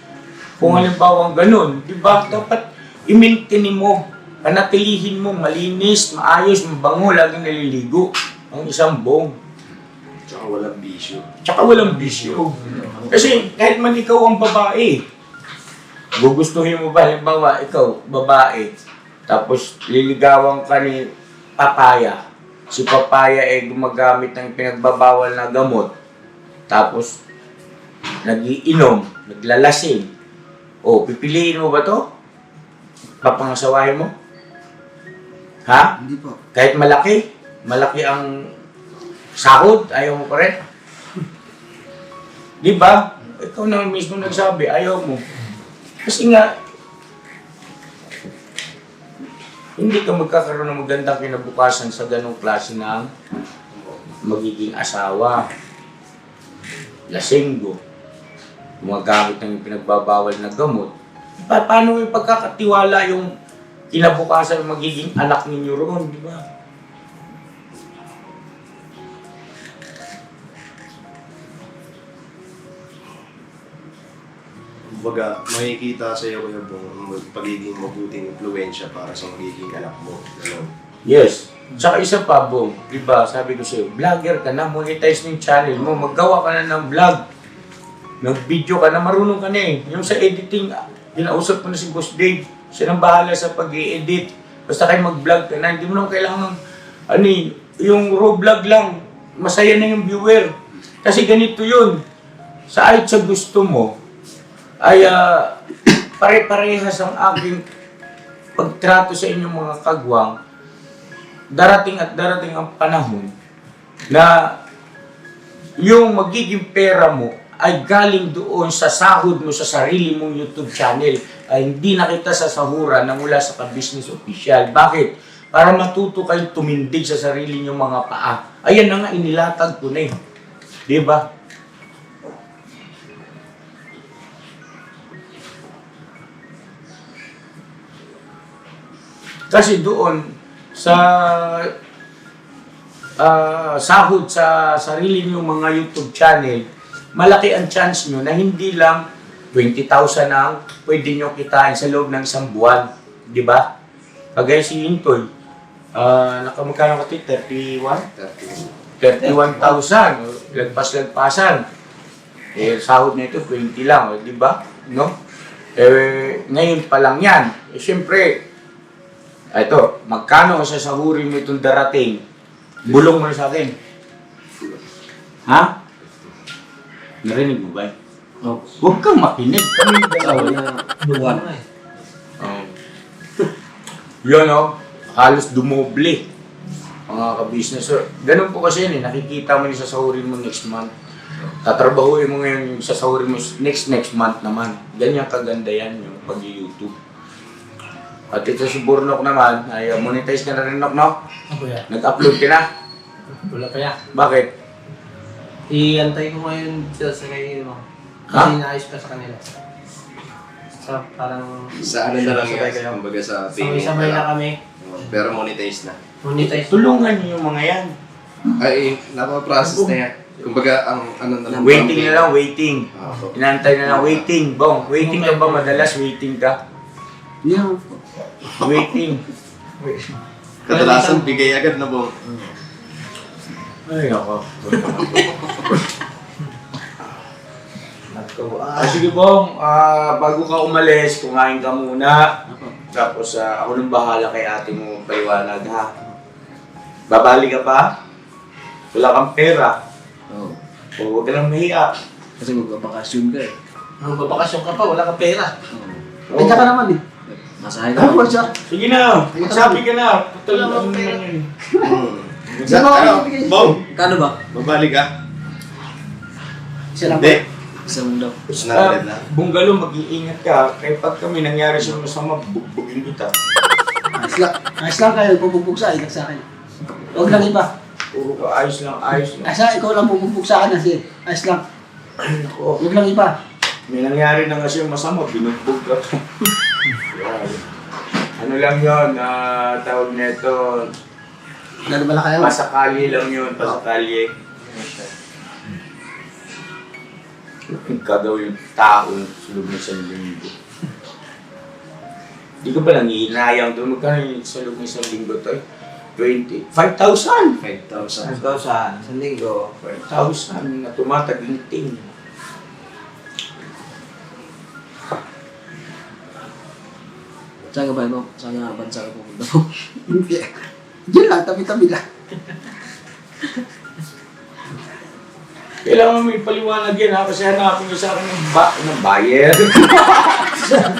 Kung halimbawa ganun, di ba? Dapat i-maintain mo, panatilihin mo, malinis, maayos, mabango, laging naliligo. Ang isang Bong. Tsaka walang bisyo. Tsaka walang bisyo. Kasi kahit man ikaw ang babae, gugustuhin mo ba, halimbawa, ikaw, babae, tapos liligawan ka ni Papaya. Si Papaya ay gumagamit ng pinagbabawal na gamot, tapos nagiinom, naglalasing. O, pipiliin mo ba to? Papangasawahin mo? Ha? Hindi po. Kahit malaki ang sahod, ayaw mo pa rin? Di ba? Ikaw na mismo nagsabi, ayaw mo. Kasi nga, hindi ka magkakaroon ng magandang kinabukasan sa ganong klase ng magiging asawa. Lasinggo. Gumagamit ng pinagbabawal na gamot. Paano yung pagkakatiwala yung kinabukasan magiging anak ninyo roon, di ba? Kumbaga, makikita sa iyo yung pagiging mabuting influensya para sa magiging anak mo. Ganun. Yes. Tsaka isa pa, Bong, di ba, sabi ko sa'yo, vlogger ka na, monetize ng channel mo, maggawa ka na ng vlog. Nag-video ka na, marunong ka na eh. Yung sa editing, kinausap mo na si Boss Dave, siya nang bahala sa pag-i-edit. Basta kayo mag-vlog ka na, hindi mo naman kailangan, yung raw vlog lang, masaya na yung viewer. Kasi ganito yun, sa sa gusto mo, ay pare-parehas ang aking pagtrato sa inyong mga kagwang. Darating at darating ang panahon na yung magiging pera mo ay galing doon sa sahod mo sa sarili mong YouTube channel, ay hindi na kita sasahuran na mula sa ka-business official. Bakit? Para matuto kayong tumindig sa sarili nyong mga paa. Ayan na nga, inilatag ko na eh. Diba? Kasi doon, sa sahod sa sarili niyo mga YouTube channel, malaki ang chance nyo na hindi lang 20,000 ang pwede nyo kitain sa loob ng isang buwan. Di ba? Kagaya si Intoy, nakamagkano ka 31? 31,000. Lagpas-lagpasan. Eh, sahod na ito, 20 lang. Di ba? No? Eh, ngayon pa lang yan. Eh, syempre, ito, magkano ang sasahurin mo itong darating? Bulong mo na sa akin. Ha? Narinig mo ba? Oh. Huwag kang makinig. Kami dalawa. Buwan na eh. Yun o, halos dumoble. Mga ka-business. Ganun po kasi yun eh. Nakikita mo yung sasahurin mo next month. Tatrabahuin mo ngayon yung sasahurin mo next month naman. Ganyan kaganda yan yung pag-YouTube. At ito si Burnok naman, ay monetize ka na rin, Nok, no? Ako yan. Nag-upload ka na? Wala pa yan. Bakit? Iantay ko ngayon sila sa kanila. Ha? Kasi inaayos pa sa kanila. Sa parang... Sa ano na lang Sabay yan, kayo. kumbaga sa payment Sabay-sabay na na lang. kami. Pero monetize na. Monetize. Tulungan niyo yung mga yan. Ay, napaprocess na yan. Kumbaga, ang ano na lang. Waiting na lang, waiting. Oo. Inantay na lang, waiting. Bong, waiting ka ba madalas? Waiting ka? Yeah. Waiting. Kadalasan, bigay agad na bong. Ay, ako. Sige, Bong. Bago ka umalis, kumain ka muna. Tapos, ako nang bahala kay ate mo paliwanag, ha? Babali ka pa? Wala kang pera. Oo. O huwag ka lang mahiya. Kasi magbabakasyon ka eh. Nung babakasyon ka pa, wala kang pera. Ay, ka naman eh. Masahe Ano ka. ba siya? Sige na, magsabi ka na. Putol lang naman yun. Sa, ano, bong, Kano ba? babalik ka? Siya lang. Hindi. Isang daw. Sinagad na. Bunggalo, mag-iingat ka. Kaya pag kami nangyari sa masama, bugbugin kita. Ayos lang kayo, pupugbog sa akin sa akin. Huwag lang iba. Puro ka, ayos lang, ayos lang. Asa, ikaw lang pupugbog sa akin kasi. Ayos lang. Ako, Huwag lang iba. may nangyari na kasi yung masama, binugbog ka. Yan. Ano lang yun, tawag nito, Lalo bala kayo. pasakali lang yun, pasakali. Ikaw daw yung tao sa loob ng 1,000. Di ka ba nangihinayang doon? Magkano yung sa loob ng 1,000 to? 5,000! 5,000. 1,000 sa linggo. 5,000 na tumataginting. Saan ka ba mo? Saan nga bansa ka pupunta mo? Hindi. Diyan lang, tabi-tabi lang. Kailangan mo ipaliwanag yan ha, kasi hanapin ko sa akin ng buyer.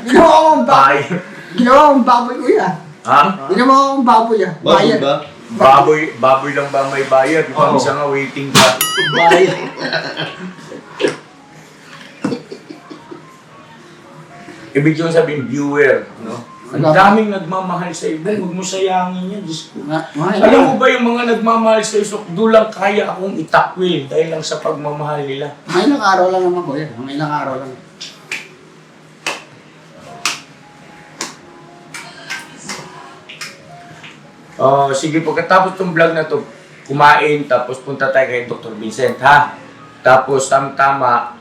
Ginawa ko ang baboy. Buyer. Ginawa ko ang baboy ko yan. Ha? Ginawa ko ang baboy yan. Baboy ba? Baboy lang ba may bayad? Di ba? Oo. Isa nga waiting pa. Bayad. Ibig yung sabihin, viewer. No? Ang daming nagmamahal sa iyo. Huwag mo sayangin yan. Diyos ko. Alam mo ba yung mga nagmamahal sa iyo, dulang kaya akong itakwil dahil lang sa pagmamahal nila. Mga ilang araw lang naman ko yan. Mga ilang araw lang. Sige, pagkatapos tong vlog na to, kumain, tapos punta tayo kay Dr. Vincent, ha? Tapos, tama,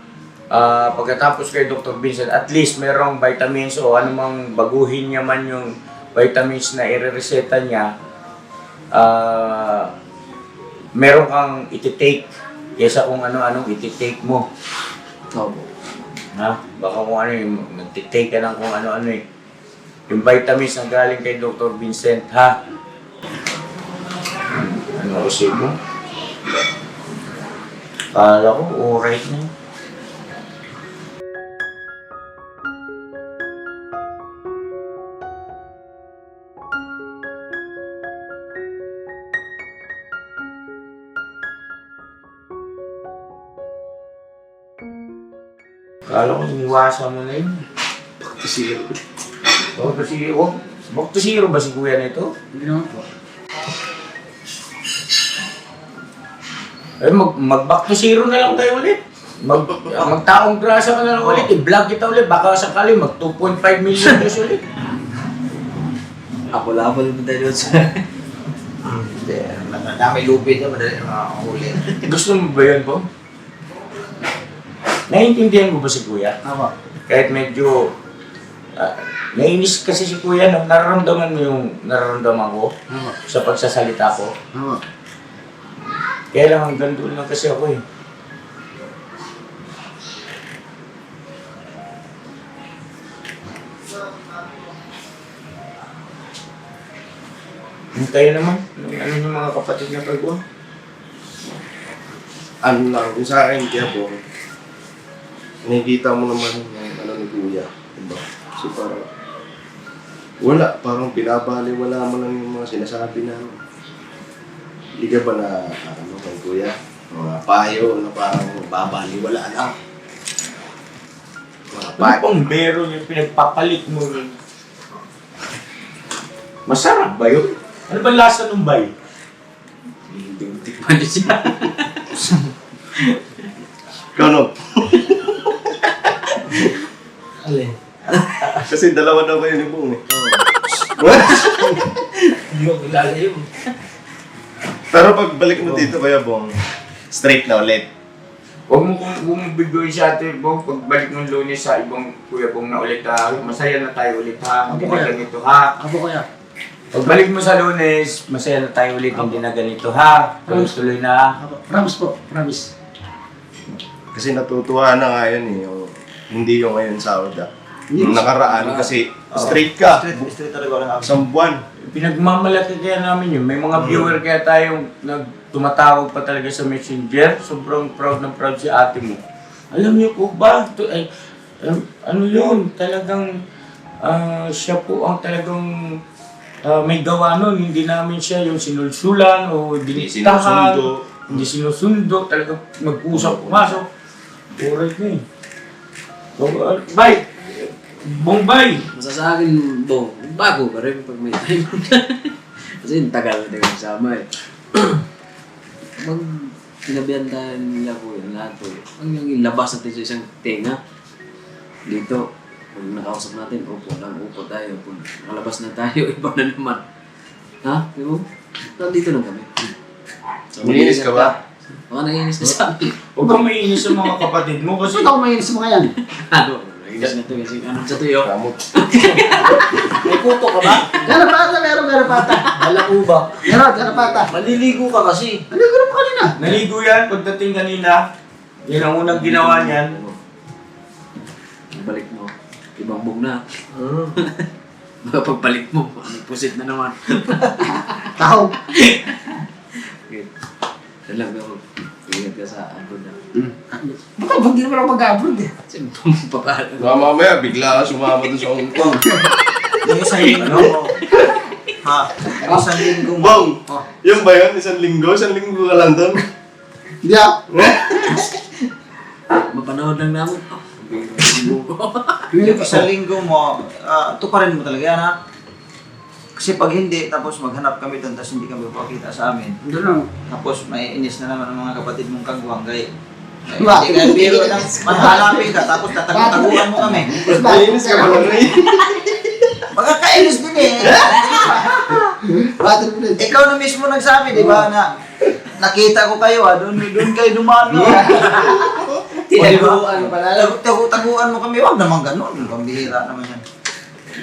pagkatapos kay Dr. Vincent, at least merong vitamins o anumang baguhin niya man yung vitamins na irereseta niya, meron kang iti-take kesa kung ano-anong iti-take mo. Opo. Ha? Baka kung ano yung nagtitake ka ng kung ano-ano eh. Yung vitamins na galing kay Dr. Vincent, ha? Ano kasi mo? Kala ko, alright na. Kala ko, iniwasan mo na yun. Zero. Back to zero ba si kuya nito? Hindi naman po. Eh, mag-back to zero na lang tayo ulit. Magtaong grasa ka na lang ulit. I-vlog kita ulit. Baka sakali mag 2.5 million views ulit. Ako lang din tayo doon sa... Hindi. Madami lupit na, madali na makakahuli. Gusto mo ba yun po? Naiintindihan mo ba si kuya? Ako. Kahit medyo... nainis kasi si kuya, no? Nararamdaman mo yung nararamdaman ko Ako. sa pagsasalita ko. Ako. Kaya lang hanggang doon lang kasi ako eh. Hintayin naman. Ano yung mga kapatid na pagwa? Ano lang, yung sa akin, kaya po, nakikita mo naman yung ano ni Kuya. Diba? So parang, parang binabaliwala mo lang yung mga sinasabi namin. Hindi ka ba na, ano kay Kuya, mga payo na parang babaliwala lang. Mga Ano payo. pang meron yung pinagpapalit mo yun? Masarap ba yun? Ano ba lasa ng bay? Hindi tikman niya siya. Ikaw no? Alin? Kasi dalawa daw kayo ni Bong eh. Hindi ko kilala yun. Pero pagbalik mo dito, Kuya Bong, straight na ulit. Huwag mo bigyan sa atin, Bong. Pagbalik ng Lunes sa ibang Kuya Bong na ulit ha. Masaya na tayo ulit ha. Hindi na ganito ha. Ako kaya. Pagbalik mo sa Lunes, masaya na tayo ulit. Hindi na ganito ha. Tuloy-tuloy na. Ako. Promise po. Promise. Kasi natutuwa na nga yun eh. Hindi yung ngayon sahod ah. Yung nakaraan kasi straight ka. Straight talaga lang ako. Isang buwan. Pinagmamalaki kaya namin yun. May mga viewer kaya tayong tumatawag pa talaga sa Messenger. Sobrang proud na proud si ate mo. Alam niyo po ba? Ano yun? Talagang siya po ang talagang may gawa nun. Hindi namin siya yung sinulsulan o dinitahan. Hindi sinusundo. Talagang mag-usap, pumasok. Alright na eh. Bye! Bombay! Basta sa akin, Bong, bago pa rin pag may time. Kasi tagal na tayo kasama eh. Sinabihan tayo nila po yun, lahat po. Ang yung ilabas natin sa isang tenga. Dito, pag nakausap natin, upo tayo. Pag nakalabas na tayo, iba na naman. Ha? Di ba? Dito lang kami. So, Naiinis ka ba? Baka naiinis na sa akin. Huwag kang mainis sa mga kapatid mo kasi Bakit ako mainis sa mga yan? Ano? Naiinis na ito kasi anong sa tuyo? Kamot. May kuto ka ba? Garapata, meron garapata. Alam mo ba? Meron, garapata. Maliligo ka kasi. Ano gano'n mo kanina? naligo yan pagdating kanina. Yan ang unang ginawa niyan. Balik mo. Ibang bog na. Baka pagbalik mo, may pusit na naman. Tahog. Okay. Alam ko, ingat ka sa abroad na. Baka hindi naman ako mag-abroad eh. Siyempre, papahala. Baka mamaya, bigla ka sumama doon sa Hong Kong. Yung isang linggo. Ha? Yung isang linggo mo. Bong! Yung ba yun? Isang linggo ka lang doon? Hindi ah. Mapanood lang namin. Yung isang linggo mo, tuparin mo talaga yan ha? Kasi pag hindi, tapos maghanap kami doon, tapos hindi kami papakita sa amin. Hindi lang. Tapos may inis na naman ang mga kapatid mong kagwang kay Ba? hindi kayo biro lang, mahanapin ka, tapos tatagutaguan mo kami. Nainis ka ba lang eh? Magkakainis din eh. Battle Blitz. Ikaw na mismo nagsabi, di ba, na nakita ko kayo, doon kayo dumaan. Tinaguan pala. Taguan mo kami, wag naman ganun. Pambihira naman yan.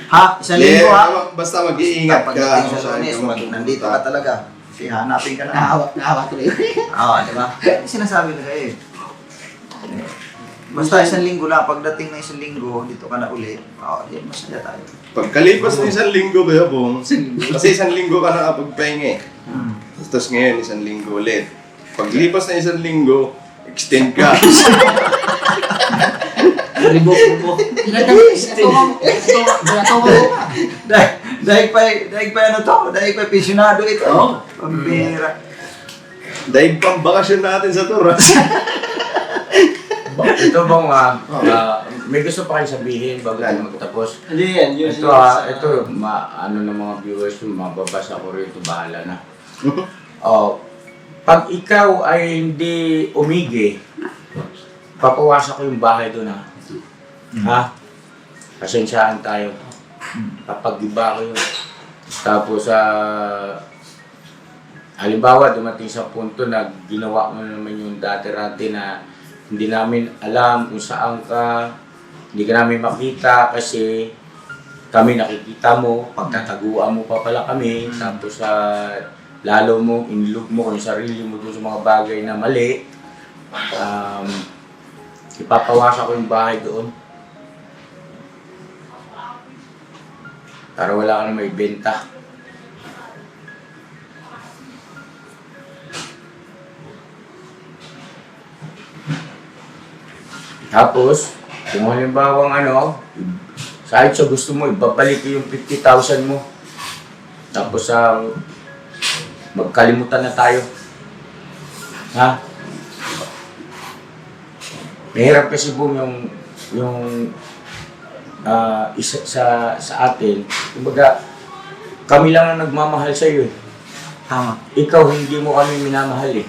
Ha? Isang linggo ha? Basta mag-iingat ka. Pagdating sa Lunes, nandito ka talaga. Kasi hanapin ka na. Nahawa tuloy. Oo, di ba? Sinasabi ko sa'yo eh. Basta isang linggo lang, pagdating na isang linggo, dito ka na uli. Oo, yan, masaya tayo. Pagkalipas ng isang linggo ba yun, kasi isang linggo ka nakapagpahinga eh. Tapos ngayon, isang linggo ulit. Paglipas ng isang linggo, extend ka. Ribok-ribok. Dahil pa ano to? Dahil pa pensionado ito. Oo. Pambira. Dahil pang bakasyon natin sa tour. Ito bang, may gusto pa kayo sabihin bago tayo magtapos? Hindi yan. Yun Ito, ano ng mga viewers, mababasa ko rito, bahala na. Pag ikaw ay hindi umigi, papawasan ko yung bahay doon ha. Ha? Pasensyaan tayo. Papagiba ko yun. Tapos, halimbawa, dumating sa punto na ginawa mo naman yung dati-rati na hindi namin alam kung saan ka, hindi ka namin makita kasi kami nakikita mo, pagtataguan mo pa pala kami, tapos lalo mo, inlook mo kung yung sarili mo doon sa mga bagay na mali, ipapawasan ko yung bahay doon. Para wala ka na may benta. Tapos, kung halimbawang kahit sa gusto mo, ibabalik yung 50,000 mo. Tapos, magkalimutan na tayo. Ha? Mahirap kasi boom yung isa sa atin. Kumbaga, kami lang ang nagmamahal sa iyo. Tama. Ikaw hindi mo kami minamahal eh.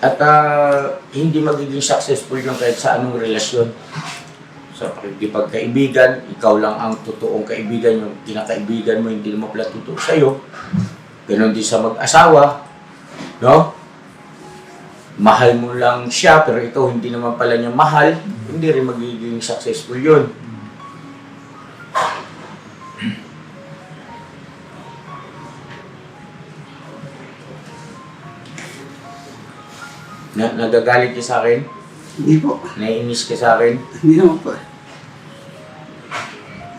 At hindi magiging successful yung kahit sa anong relasyon. Sa pagkaibigan, ikaw lang ang totoong kaibigan, yung kinakaibigan mo, hindi naman pala totoo sa'yo. Ganon din sa mag-asawa, no? Mahal mo lang siya, pero ikaw hindi naman pala niya mahal, hindi rin magiging successful yun. Nagagalit ka sa akin? Hindi po. Naiinis ka sa akin? Hindi naman po.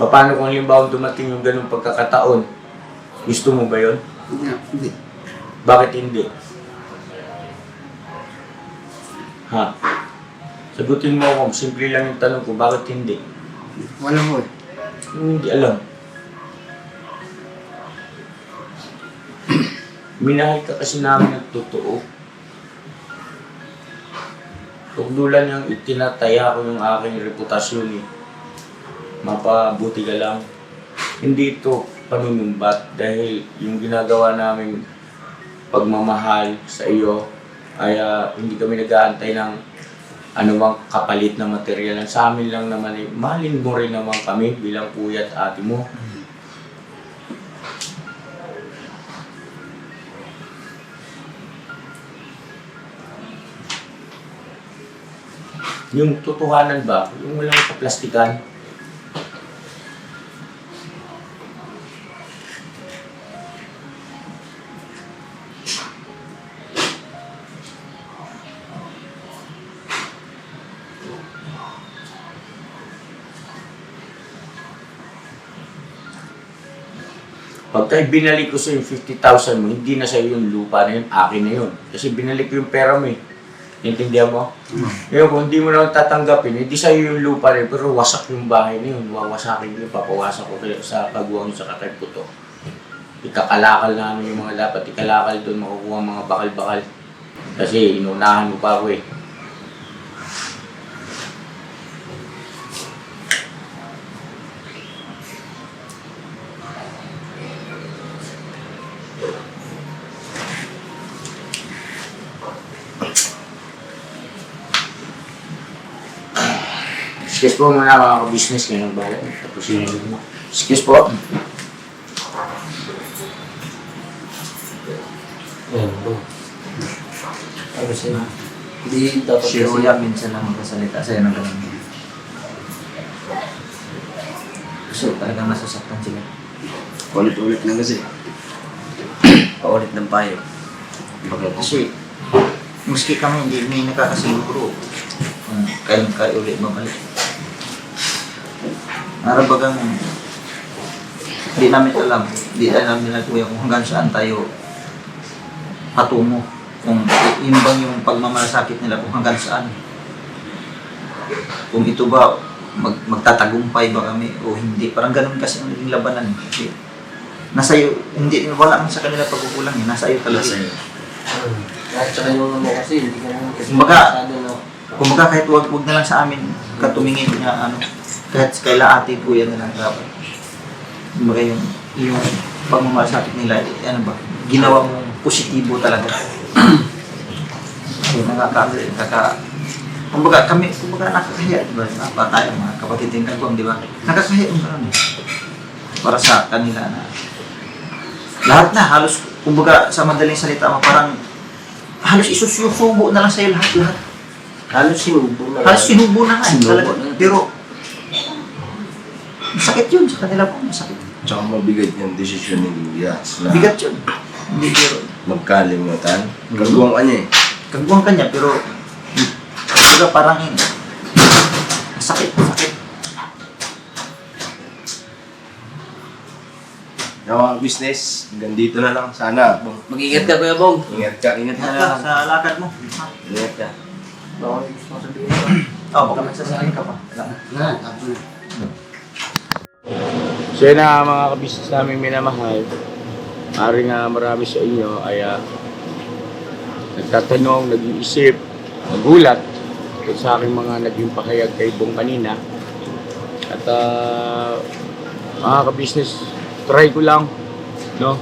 Paano kung halimbawa dumating yung ganung pagkakataon? Gusto mo ba yun? Hindi. Bakit hindi? Ha? Sagutin mo ako, simple lang yung tanong ko, bakit hindi? Wala po eh. Hindi alam. Minahal ka kasi namin ng totoo. Tugdulan yung itinataya ko yung aking reputasyon eh. Mapabuti ka lang. Hindi ito panunumbat dahil yung ginagawa namin pagmamahal sa iyo ay hindi kami nag-aantay ng anumang kapalit na material. Sa amin lang naman eh, mahalin mo rin naman kami bilang kuya at ate mo. Yung totohanan ba, yung walang kaplastikan. Pagka binalik ko sa yung 50,000 mo, hindi na sa'yo yung lupa na yun, akin na yun. Kasi binalik ko yung pera mo eh. Intindihan mo? Ngayon, kung hindi mo naman tatanggapin, hindi sa'yo yung lupa rin, pero wasak yung bahay na yun. Wawasakin yun, papawasak ko sa kaguwang sa kakaiputo. Ikakalakal namin yung mga dapat ikalakal doon, makukuha mga bakal-bakal. Kasi inunahan mo pa ako eh. Excuse po muna mga ka-business ngayon ba? Tapos yun mo. Excuse po. kasi hindi dapat Si Kuya minsan lang magkasalita sa'yo ng ganun. So talagang nasasaktan sila. ulit-ulit na kasi. Paulit ng payo. Bakit? Kasi, maski kami hindi may nakakasiguro kung kailan kayo ulit babalik. Narabagang hindi namin alam, hindi alam nila Kuya kung hanggang saan tayo patungo. Kung yun bang yung pagmamalasakit nila kung hanggang saan. Kung ito ba, magtatagumpay ba kami o hindi. Parang ganun kasi ang naging labanan. Kasi nasa iyo, hindi, wala man sa kanila pagkukulang eh. Nasa iyo talaga. Nasa iyo. At saka yung ano kasi, hindi ka naman kasi Kumbaga, masyado na Kumbaga kahit wag na lang sa amin katumingin niya ano, kahit kaila ate kuya na lang dapat. Kumbaga yung pagmamalasakit nila, ano ba, ginawa mo positibo talaga. So, kumbaga nakakahiya, di ba? Apa tayo mga kapatid ng kagwang, di ba? Nakakahiya yung parang para sa kanila na lahat na halos, kumbaga sa madaling salita mo, parang halos isusubo na lang sa'yo lahat. halos sinubo na. Halos sinubo na nga. Sinubo Talaga. na. Pero, masakit yun sa kanila po. Masakit. Tsaka mabigat yung desisyon ni Kuya na Bigat yun. Hindi pero magkalimutan. Kagawang kanya eh. kagawang kanya, pero kumbaga parang sakit. Yung mga business, hanggang dito na lang. Sana. Mag-ingat ka, Kuya Bong. Ingat ka. Ingat ka Ingat na. ka sa lakad mo. Ha? Ingat ka. Baka may gusto mo sabihin ka. Baka magsasakin ka pa. Na, tapos na. So yun na mga kabisnes namin minamahal. Maring marami sa inyo ay nagtatanong, nag-iisip, nagulat tungkol sa aking mga naging pahayag kay Bong kanina. At mga kabisnes, try ko lang, no?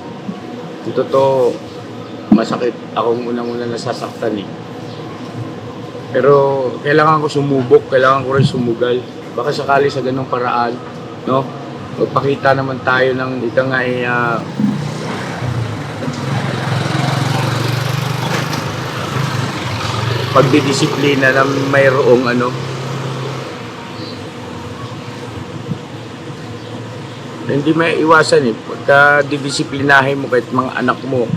Yung totoo, masakit. Akong unang-una nasasaktan eh. Pero kailangan ko sumubok, kailangan ko rin sumugal. Baka sakali sa ganong paraan, no? Magpakita naman tayo ng ika nga pagdidisiplina na mayroong ano. Hindi may iwasan eh. Pagka didisiplinahin mo kahit mga anak mo,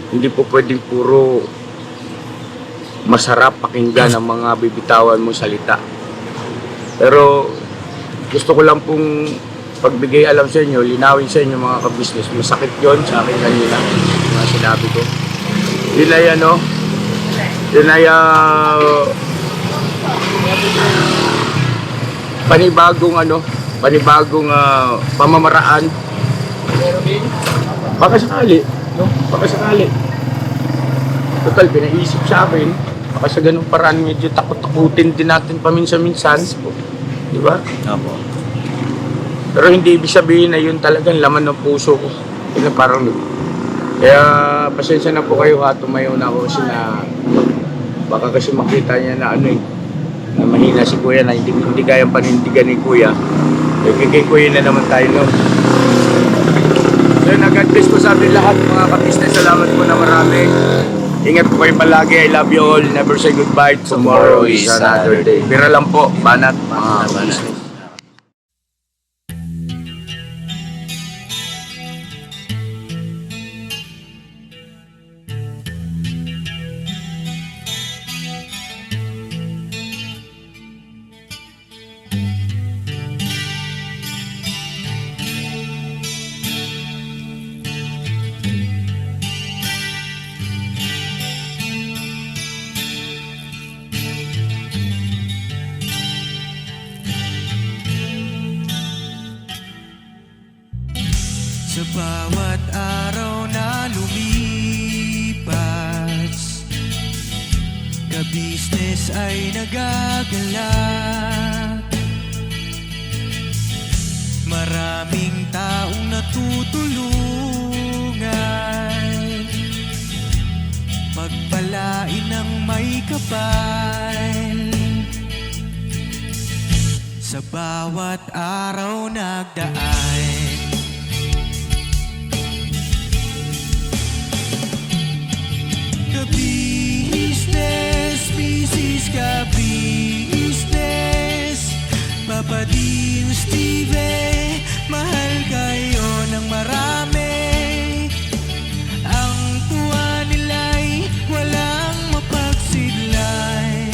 hindi po pwedeng puro masarap pakinggan ang mga bibitawan mo salita. Pero gusto ko lang pong pagbigay alam sa inyo, linawin sa inyo mga kabisnes. Masakit yon sa akin kanina, mga sinabi ko. Yun ay ano, yun ay panibagong pamamaraan. Baka sakali, no? Baka sakali. Total, pinaisip sa akin. Baka sa ganung paraan, medyo takot-takutin din natin paminsan-minsan. Di ba? Opo. Pero hindi ibig sabihin na yun talagang laman ng puso ko. Yun ang parang kaya pasensya na po kayo ha, tumayo na ako kasi na baka kasi makita niya na ano eh, na mahina si Kuya na hindi kayang panindigan ni Kuya. Kay Kuya na naman tayo, no? So yun, God bless po sa atin lahat mga kabisnes. Salamat po na marami. Ingat po kayo palagi. I love you all. Never say goodbye. Tomorrow is another day. Pira lang po. Banat mga kabisnes. Sa bawat araw na lumipas, ka-business ay nagagalak. Maraming taong natutulungan, pagpalain ng may kapal. Sa bawat araw nagdaan, ka-business Papadin Steve, mahal kayo ng marami. Ang tuwa nila'y walang mapagsidlay.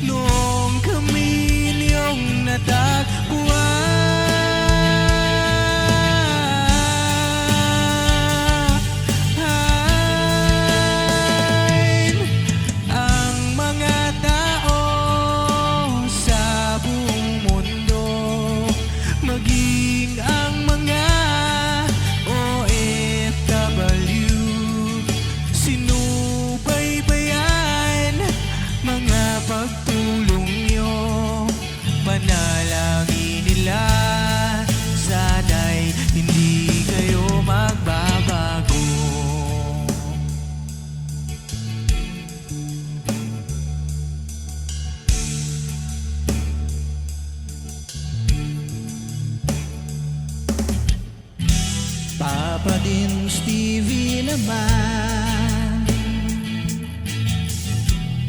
Noong kami niyong natagpuan, ang mga tao sa buong mundo, maging ang mga OFW, sinubaybayan mga pagtulong nyo. Panalangin nila, sana'y hindi kayo magbabago. Papadin Stevie naman,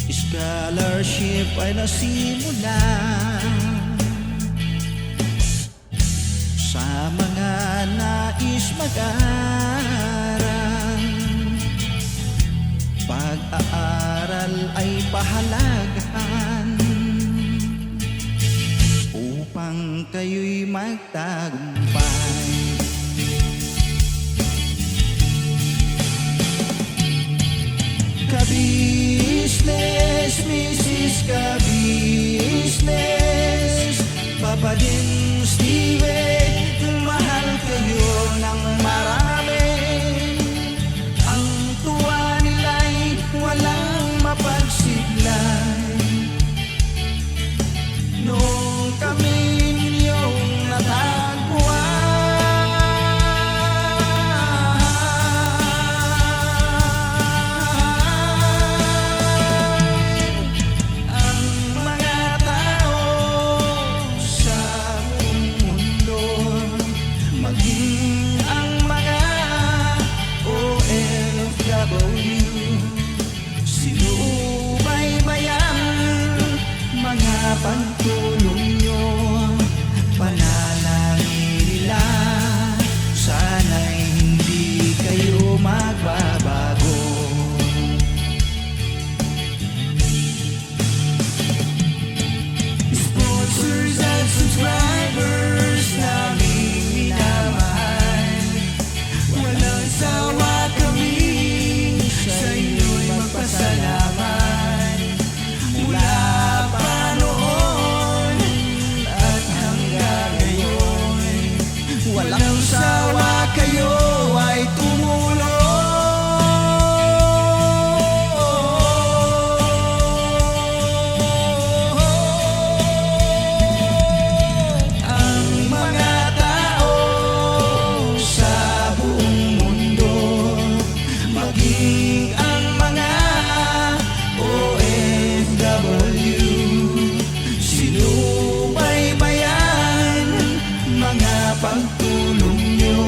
scholarship ay nasimulan sa mga nais mag-aral. Pag-aaral ay pahalagahan upang kayo'y magtagumpay. Ka-business, Mrs. Ka-business, Papadin Steve, mahal kayo ng marami. Ang tuwa nila'y walang mapagsiglay. Noong kami ninyong natagpuan, ang mga tao sa buong mundo, maging ang mga OFW, sinubaybayan mga pagtulong nyo. Panalangin nila, sana'y hindi kayo magbabago. Sponsors at subscribers naming minamahal, walang sawa kami sa inyo'y magpasalamat. Mula pa noon at hanggang ngayon, walang sawa kayo ay tumulong. Ang mga tao sa buong mundo, maging ang mga OFW, sinubaybayan mga pagtulong nyo.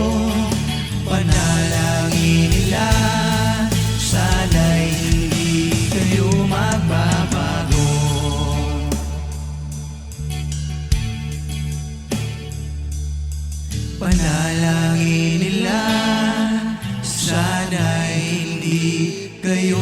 Panalangin nila, sana'y hindi kayo magbabago. Panalangin nila, sana'y hindi kayo